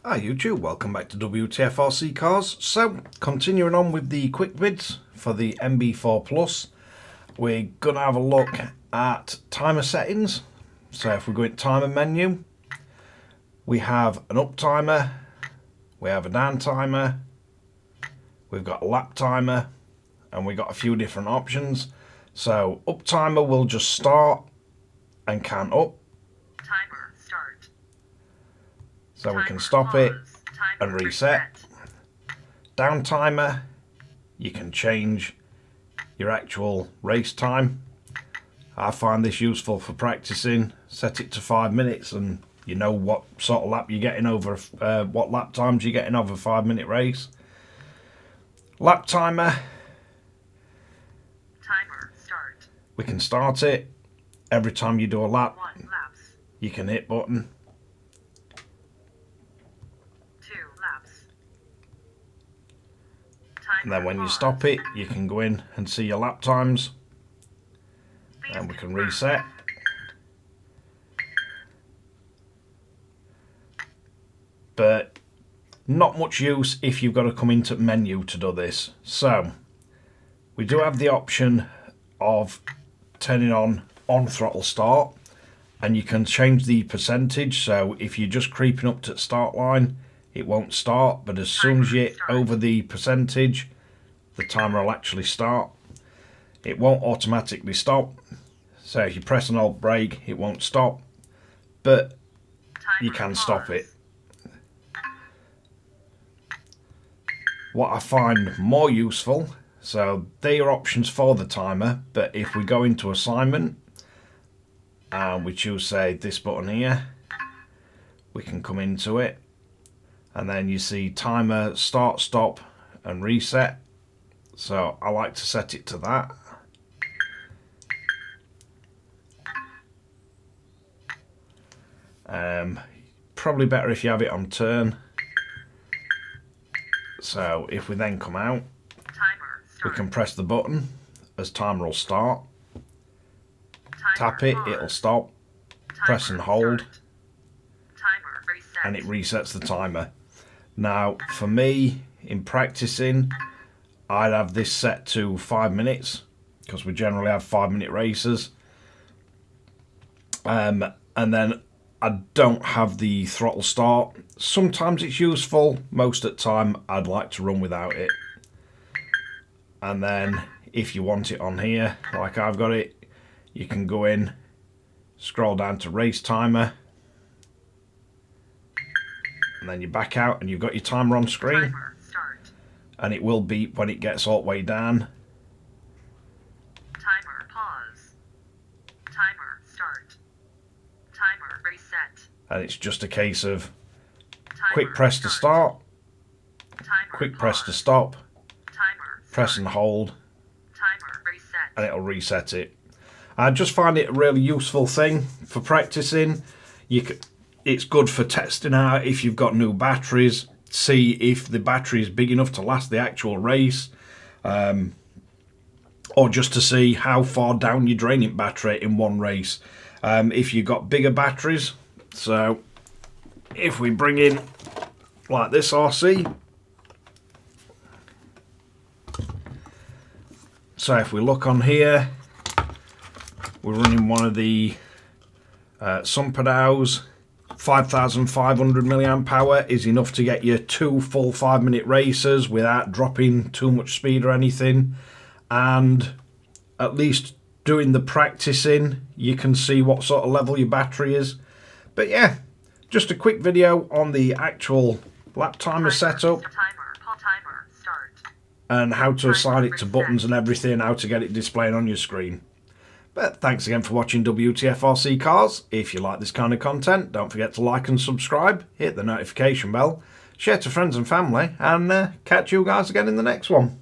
Hi YouTube, welcome back to Wtf Rc Cars. So, continuing on with the quick vids for the NB4 Plus, we're going to have a look at timer settings. So if we go into timer menu, we have an up timer, we have a down timer, we've got a lap timer, and we've got a few different options. So up timer will just start and count up. Timer start. So we can stop it and reset. Down timer, you can change your actual race time. I find this useful for practicing. Set it to 5 minutes and you know what sort of lap you're getting over, what lap times you're getting over a 5-minute race. Lap timer. Timer start. We can start it. Every time you do a lap, 1 laps. you can hit button. 2 laps. Timer And then when you pause. stop it, you can go in and see your lap times. Please And we can confirm. reset. But not much use if you've got to come into menu to do this. So we do have the option of turning on throttle start, and you can change the percentage. So if you're just creeping up to the start line, it won't start, but as soon as you're over the percentage, the timer will actually start. It won't automatically stop. So if you press an alt brake, it won't stop, but you can stop it. What I find more useful, so they are options for the timer, but if we go into assignment and we choose, say, this button here, we can come into it and then you see timer start, stop and reset. So I like to set it to that. Probably better if you have it on turn. So if we then come out, Timer we start. can press the button as timer will start. Timer Tap it, pause. it'll stop. Timer Press and hold, start. Timer reset. and it resets the timer. Now, for me, in practicing, I'd have this set to 5 minutes because we generally have 5-minute races. And then I don't have the throttle start. Sometimes it's useful. Most of the time, I'd like to run without it. And then, if you want it on here, like I've got it, you can go in, scroll down to race timer, and then you back out and you've got your timer on screen. Timer start. And it will beep when it gets all the way down. Timer pause. Timer start. Timer reset. And it's just a case of Timer quick press to start, Timer quick press to pause. stop, Timer press start. and hold, Timer reset. and it'll reset it. I just find it a really useful thing for practicing. It's good for testing out if you've got new batteries, see if the battery is big enough to last the actual race, or just to see how far down you're draining battery in one race. If you've got bigger batteries, so if we bring in like this RC, so if we look on here, we're running one of the Sumperdows. 5,500 milliamp hour is enough to get you 2 full 5-minute races without dropping too much speed or anything. And at least doing the practicing, you can see what sort of level your battery is. But yeah, just a quick video on the actual lap timer setup Timer start. and how to assign it to buttons and everything, how to get it displaying on your screen. But thanks again for watching Wtf Rc Cars. If you like this kind of content, don't forget to like and subscribe, hit the notification bell, share to friends and family, and catch you guys again in the next one.